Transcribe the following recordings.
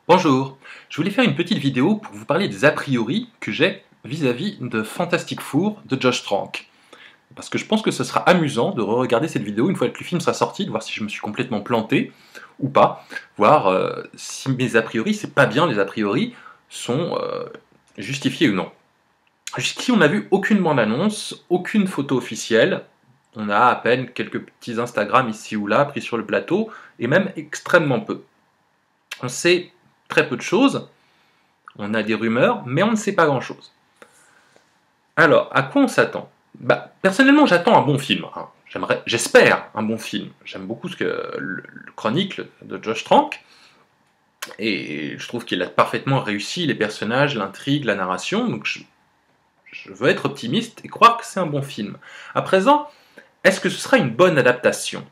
Bonjour, je voulais faire une petite vidéo pour vous parler des a priori que j'ai vis-à-vis de Fantastic Four de Josh Trank. Parce que je pense que ce sera amusant de re-regarder cette vidéo une fois que le film sera sorti, de voir si je me suis complètement planté ou pas, voir si mes a priori, c'est pas bien les a priori, sont justifiés ou non. Jusqu'ici, on n'a vu aucune bande-annonce, aucune photo officielle, on a à peine quelques petits Instagram ici ou là pris sur le plateau, et même extrêmement peu. On sait très peu de choses, on a des rumeurs, mais on ne sait pas grand-chose. Alors, à quoi on s'attend? Personnellement, j'attends un bon film. Hein. J'espère un bon film. J'aime beaucoup le Chronicle de Josh Trank, et je trouve qu'il a parfaitement réussi les personnages, l'intrigue, la narration, donc je veux être optimiste et croire que c'est un bon film. À présent, est-ce que ce sera une bonne adaptation?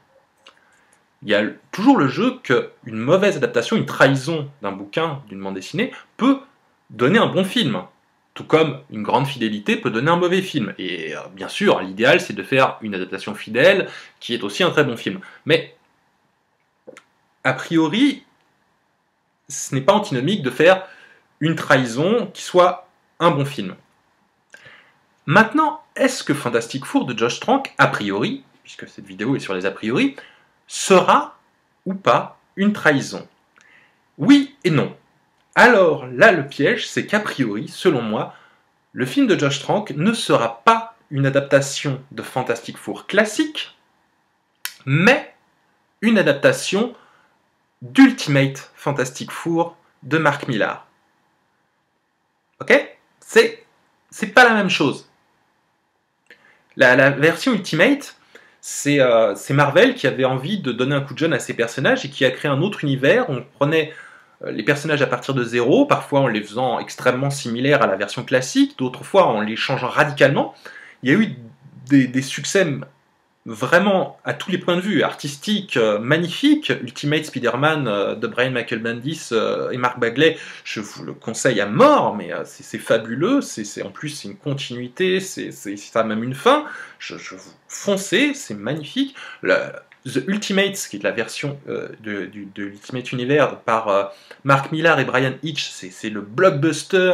Il y a toujours le jeu qu'une mauvaise adaptation, une trahison d'un bouquin, d'une bande dessinée, peut donner un bon film. Tout comme une grande fidélité peut donner un mauvais film. Et bien sûr, l'idéal, c'est de faire une adaptation fidèle, qui est aussi un très bon film. Mais, a priori, ce n'est pas antinomique de faire une trahison qui soit un bon film. Maintenant, est-ce que Fantastic Four de Josh Trank, a priori, puisque cette vidéo est sur les a priori, sera ou pas une trahison? Oui et non. Alors là, le piège, c'est qu'a priori, selon moi, le film de Josh Trank ne sera pas une adaptation de Fantastic Four classique, mais une adaptation d'Ultimate Fantastic Four de Mark Millar. Ok? C'est pas la même chose. La version Ultimate, c'est Marvel qui avait envie de donner un coup de jeune à ses personnages et qui a créé un autre univers. On prenait les personnages à partir de zéro, parfois en les faisant extrêmement similaires à la version classique, d'autres fois en les changeant radicalement. Il y a eu des succès vraiment à tous les points de vue, artistiques, magnifiques. Ultimate Spider-Man de Brian Michael Bendis et Mark Bagley, je vous le conseille à mort, mais c'est fabuleux, en plus c'est une continuité, ça a même une fin, je vous foncez, c'est magnifique. The Ultimates, qui est la version de l'Ultimate Universe par Mark Millar et Brian Hitch, c'est le blockbuster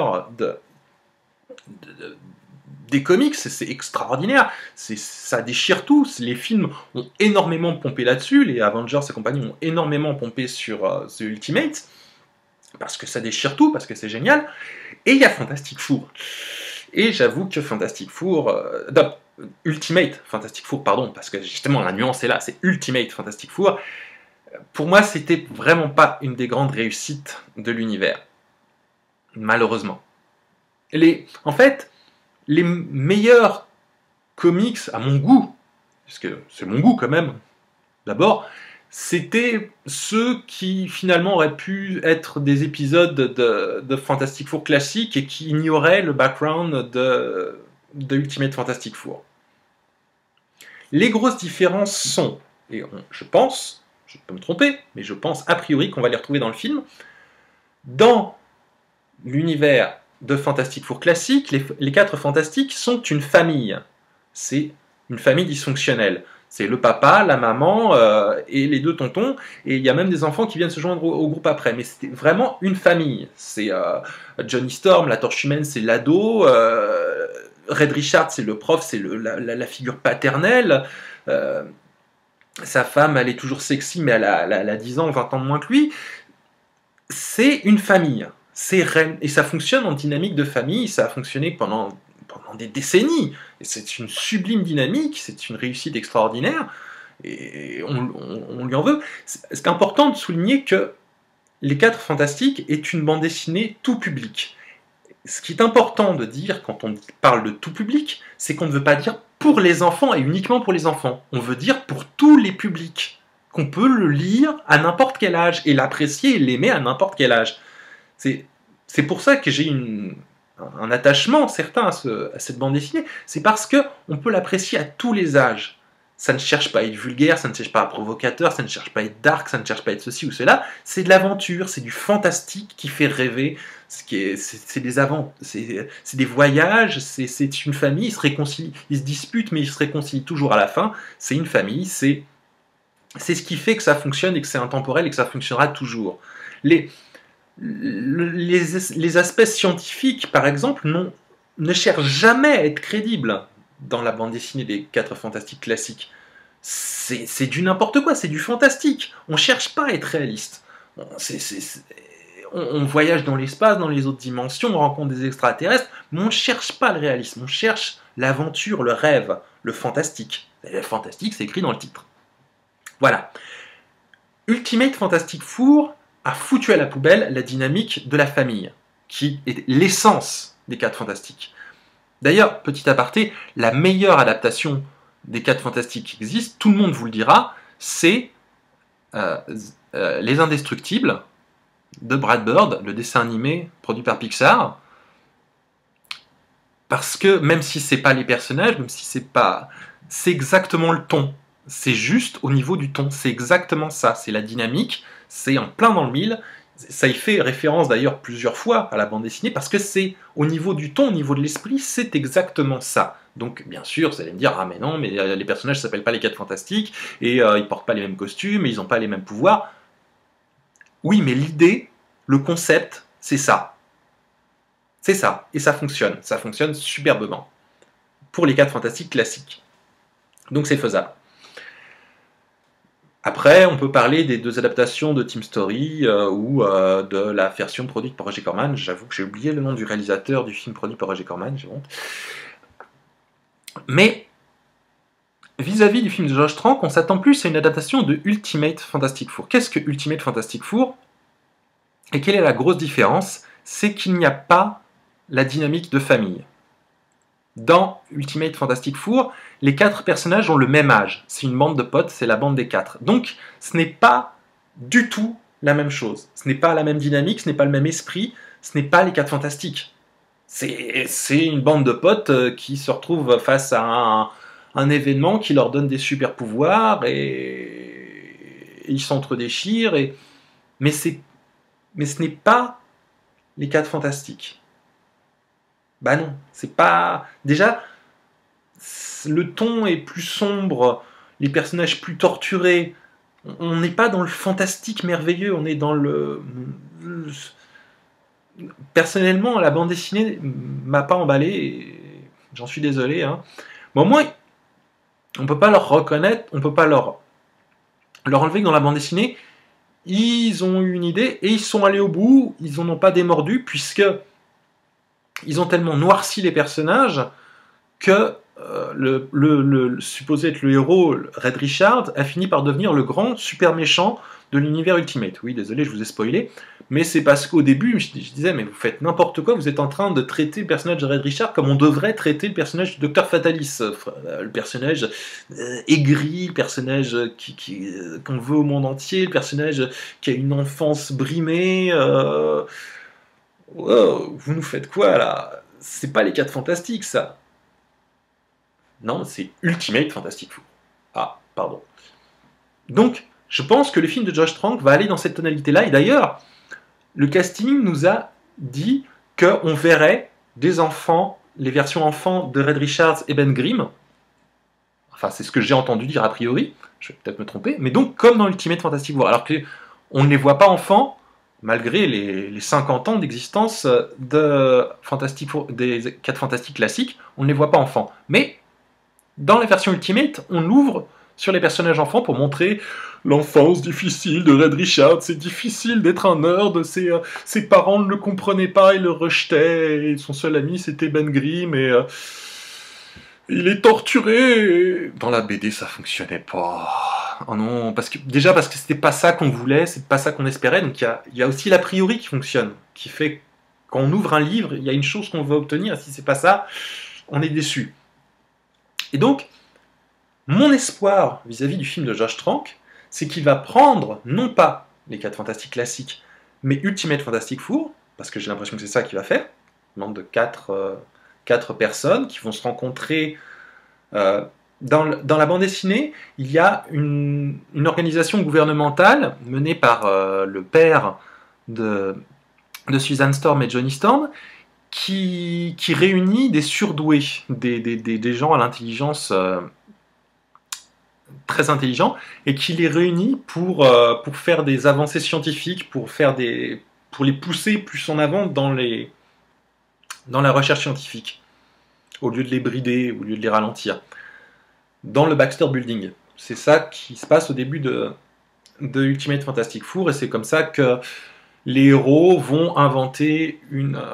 des comics, c'est extraordinaire, ça déchire tout, les films ont énormément pompé là-dessus, les Avengers et compagnie ont énormément pompé sur The Ultimate, parce que ça déchire tout, parce que c'est génial, et il y a Fantastic Four. Et j'avoue que Fantastic Four, Ultimate Fantastic Four, pardon, parce que justement la nuance est là, c'est Ultimate Fantastic Four, pour moi c'était vraiment pas une des grandes réussites de l'univers, malheureusement. En fait, les meilleurs comics, à mon goût, parce que c'est mon goût quand même, d'abord, c'était ceux qui finalement auraient pu être des épisodes de Fantastic Four classique et qui ignoraient le background de Ultimate Fantastic Four. Les grosses différences sont, et je pense, je peux me tromper, mais je pense a priori qu'on va les retrouver dans le film, dans l'univers de Fantastic Four classique, les 4 Fantastiques sont une famille. C'est une famille dysfonctionnelle. C'est le papa, la maman et les 2 tontons, et il y a même des enfants qui viennent se joindre au groupe après. Mais c'est vraiment une famille. C'est Johnny Storm, la Torche Humaine, c'est l'ado, Red Richard, c'est le prof, c'est la figure paternelle. Sa femme, elle est toujours sexy, mais elle a 10 ans, 20 ans de moins que lui. C'est une famille. Et ça fonctionne en dynamique de famille, ça a fonctionné pendant des décennies. Et c'est une sublime dynamique, c'est une réussite extraordinaire, et on lui en veut. C'est important de souligner que Les 4 Fantastiques est une bande dessinée tout public. Ce qui est important de dire quand on parle de tout public, c'est qu'on ne veut pas dire pour les enfants et uniquement pour les enfants. On veut dire pour tous les publics. Qu'on peut le lire à n'importe quel âge et l'apprécier et l'aimer à n'importe quel âge. C'est pour ça que j'ai un attachement certain à cette bande dessinée. C'est parce qu'on peut l'apprécier à tous les âges. Ça ne cherche pas à être vulgaire, ça ne cherche pas à être provocateur, ça ne cherche pas à être dark, ça ne cherche pas à être ceci ou cela. C'est de l'aventure, c'est du fantastique qui fait rêver. C'est des voyages, c'est une famille, ils se réconcilient, ils se disputent, mais ils se réconcilient toujours à la fin. C'est une famille, c'est ce qui fait que ça fonctionne et que c'est intemporel et que ça fonctionnera toujours. les aspects scientifiques, par exemple, ne cherchent jamais à être crédibles dans la bande dessinée des 4 Fantastiques classiques. C'est du n'importe quoi, c'est du fantastique. On ne cherche pas à être réaliste. On voyage dans l'espace, dans les autres dimensions, on rencontre des extraterrestres, mais on ne cherche pas le réalisme, on cherche l'aventure, le rêve, le fantastique. Et le fantastique, c'est écrit dans le titre. Voilà. Ultimate Fantastic Four a foutu à la poubelle la dynamique de la famille, qui est l'essence des 4 Fantastiques. D'ailleurs, petit aparté, la meilleure adaptation des 4 Fantastiques qui existent, tout le monde vous le dira, c'est Les Indestructibles de Brad Bird, le dessin animé produit par Pixar. Parce que même si c'est pas les personnages, même si c'est exactement le ton. C'est juste au niveau du ton, c'est exactement ça, c'est la dynamique, c'est en plein dans le mille. Ça y fait référence d'ailleurs plusieurs fois à la bande dessinée, parce que c'est au niveau du ton, au niveau de l'esprit, c'est exactement ça. Donc bien sûr, vous allez me dire, ah mais non, mais les personnages ne s'appellent pas les 4 Fantastiques, et ils portent pas les mêmes costumes, et ils n'ont pas les mêmes pouvoirs. Oui, mais l'idée, le concept, c'est ça. C'est ça, et ça fonctionne superbement. Pour les 4 Fantastiques classiques. Donc c'est faisable. Après, on peut parler des 2 adaptations de Team Story ou de la version produite par Roger Corman. J'avoue que j'ai oublié le nom du réalisateur du film produit par Roger Corman, j'ai honte. Mais, vis-à-vis du film de Josh Trank, on s'attend plus à une adaptation de Ultimate Fantastic Four. Qu'est-ce que Ultimate Fantastic Four? Et quelle est la grosse différence? C'est qu'il n'y a pas la dynamique de famille. Dans Ultimate Fantastic Four, les 4 personnages ont le même âge. C'est une bande de potes, c'est la bande des 4. Donc, ce n'est pas du tout la même chose. Ce n'est pas la même dynamique, ce n'est pas le même esprit, ce n'est pas les 4 Fantastiques. C'est une bande de potes qui se retrouvent face à un événement qui leur donne des super pouvoirs et ils s'entre-déchirent. Mais ce n'est pas les 4 Fantastiques. Bah non, c'est pas... Déjà, le ton est plus sombre, les personnages plus torturés. On n'est pas dans le fantastique merveilleux, on est dans le... Personnellement, la bande dessinée m'a pas emballé, j'en suis désolé. Hein. Mais au moins, on peut pas leur reconnaître, on peut pas leur enlever que dans la bande dessinée, ils ont eu une idée et ils sont allés au bout, ils en ont pas démordu, puisque ils ont tellement noirci les personnages que le supposé être le héros, Red Richard, a fini par devenir le grand super méchant de l'univers Ultimate. Oui, désolé, je vous ai spoilé, mais c'est parce qu'au début, je disais, mais vous faites n'importe quoi, vous êtes en train de traiter le personnage de Red Richard comme on devrait traiter le personnage du Dr Fatalis, le personnage aigri, le personnage qu'on veut au monde entier, le personnage qui a une enfance brimée. Wow, vous nous faites quoi là? C'est pas les 4 Fantastiques, ça. Non, c'est Ultimate Fantastic Four. Ah, pardon. Donc, je pense que le film de Josh Trank va aller dans cette tonalité-là. Et d'ailleurs, le casting nous a dit qu'on verrait des enfants, les versions enfants de Red Richards et Ben Grimm. Enfin, c'est ce que j'ai entendu dire a priori. Je vais peut-être me tromper. Mais donc, comme dans Ultimate Fantastic Four. Alors qu'on ne les voit pas enfants, malgré les 50 ans d'existence des 4 Fantastiques classiques, on ne les voit pas enfants. Mais dans la version Ultimate, on ouvre sur les personnages enfants pour montrer l'enfance difficile de Red Richard. C'est difficile d'être un nerd, ses parents ne le comprenaient pas, ils le rejetaient, et son seul ami c'était Ben Grimm, et il est torturé. Et dans la BD, ça fonctionnait pas. Oh non, parce que c'était pas ça qu'on voulait, c'est pas ça qu'on espérait, donc il y a aussi l'a priori qui fonctionne, qui fait quand on ouvre un livre, il y a une chose qu'on veut obtenir, et si c'est pas ça, on est déçu. Et donc, mon espoir vis-à-vis du film de Josh Trank, c'est qu'il va prendre, non pas les 4 Fantastiques classiques, mais Ultimate Fantastic Four, parce que j'ai l'impression que c'est ça qu'il va faire, un nombre de 4 personnes qui vont se rencontrer. Dans la bande dessinée, il y a une organisation gouvernementale menée par le père de Susan Storm et Johnny Storm, qui réunit des surdoués, des gens à l'intelligence très intelligents, et qui les réunit pour faire des avancées scientifiques, pour pour les pousser plus en avant dans la recherche scientifique, au lieu de les brider, au lieu de les ralentir. Dans le Baxter Building. C'est ça qui se passe au début de Ultimate Fantastic Four, et c'est comme ça que les héros vont inventer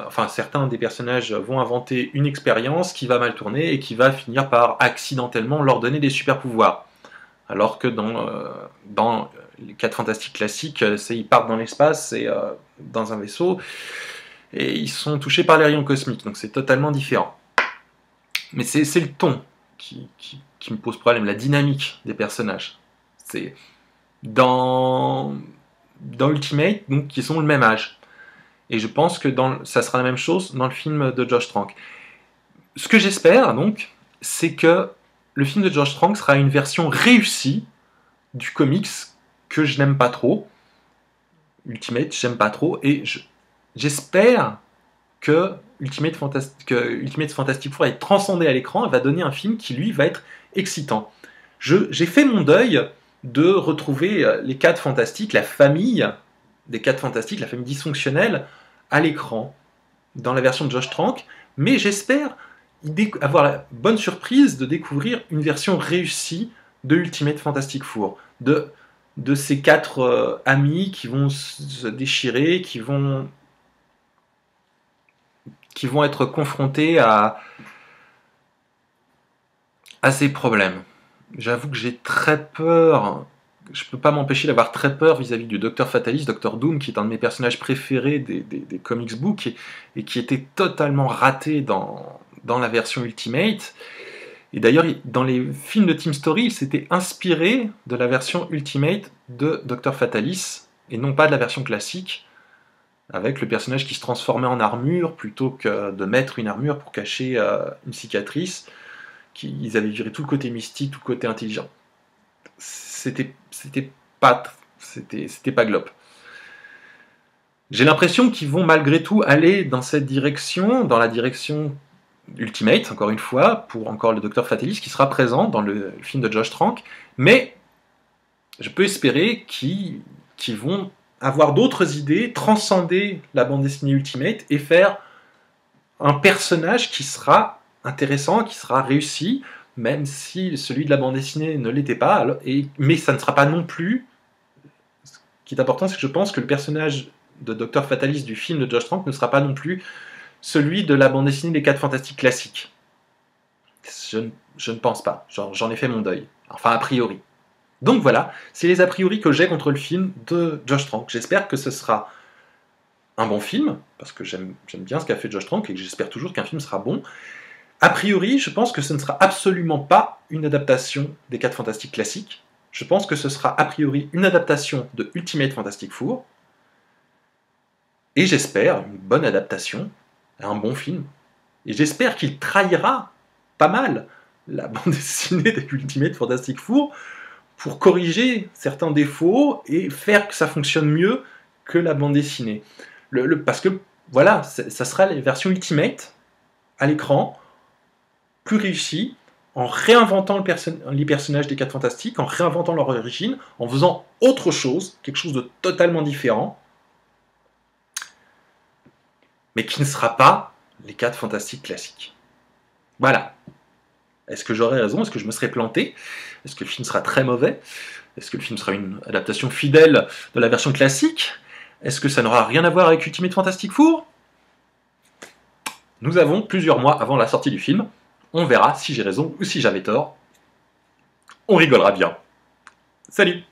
enfin certains des personnages vont inventer une expérience qui va mal tourner et qui va finir par accidentellement leur donner des super pouvoirs. Alors que dans les 4 Fantastiques classiques, ils partent dans l'espace et dans un vaisseau et ils sont touchés par les rayons cosmiques, donc c'est totalement différent. Mais c'est le ton qui me pose problème, la dynamique des personnages. C'est dans Ultimate, donc qui sont le même âge. Et je pense que ça sera la même chose dans le film de Josh Trank. Ce que j'espère, donc, c'est que le film de Josh Trank sera une version réussie du comics que je n'aime pas trop. Ultimate, j'aime pas trop. Et j'espère que Ultimate Fantastic Four va être transcendé à l'écran et va donner un film qui, lui, va être excitant. J'ai fait mon deuil de retrouver les 4 Fantastiques, la famille des 4 Fantastiques, la famille dysfonctionnelle, à l'écran, dans la version de Josh Trank, mais j'espère avoir la bonne surprise de découvrir une version réussie de Ultimate Fantastic Four, de ces 4 amis qui vont se déchirer, qui vont être confrontés à ces problèmes. J'avoue que j'ai très peur, je peux pas m'empêcher d'avoir très peur vis-à-vis du Dr Fatalis, Dr Doom, qui est un de mes personnages préférés des comics books et qui était totalement raté dans la version Ultimate. Et d'ailleurs, dans les films de Team Story, il s'était inspiré de la version Ultimate de Dr Fatalis, et non pas de la version classique, avec le personnage qui se transformait en armure, plutôt que de mettre une armure pour cacher une cicatrice. Ils avaient viré tout le côté mystique, tout le côté intelligent. C'était pas glop. J'ai l'impression qu'ils vont malgré tout aller dans cette direction, dans la direction Ultimate, encore une fois, pour encore le Dr Fatalis qui sera présent dans le film de Josh Trank, mais je peux espérer qu'ils vont avoir d'autres idées, transcender la bande dessinée Ultimate et faire un personnage qui sera intéressant, qui sera réussi, même si celui de la bande dessinée ne l'était pas, mais ça ne sera pas non plus... Ce qui est important, c'est que je pense que le personnage de Dr Fatalis du film de Josh Trank ne sera pas non plus celui de la bande dessinée des 4 Fantastiques classiques. Je ne pense pas, j'en ai fait mon deuil, enfin a priori. Donc voilà, c'est les a priori que j'ai contre le film de Josh Trank. J'espère que ce sera un bon film, parce que j'aime bien ce qu'a fait Josh Trank et que j'espère toujours qu'un film sera bon. A priori, je pense que ce ne sera absolument pas une adaptation des 4 Fantastiques classiques. Je pense que ce sera a priori une adaptation de Ultimate Fantastic Four. Et j'espère une bonne adaptation, un bon film. Et j'espère qu'il trahira pas mal la bande dessinée des Ultimate Fantastic Four pour corriger certains défauts et faire que ça fonctionne mieux que la bande dessinée. Parce que, voilà, ça sera les versions Ultimate à l'écran, plus réussies, en réinventant les personnages des 4 Fantastiques, en réinventant leur origine, en faisant autre chose, quelque chose de totalement différent, mais qui ne sera pas les 4 Fantastiques classiques. Voilà. Est-ce que j'aurai raison? Est-ce que je me serai planté? Est-ce que le film sera très mauvais? Est-ce que le film sera une adaptation fidèle de la version classique? Est-ce que ça n'aura rien à voir avec Ultimate Fantastic Four? Nous avons plusieurs mois avant la sortie du film. On verra si j'ai raison ou si j'avais tort. On rigolera bien. Salut!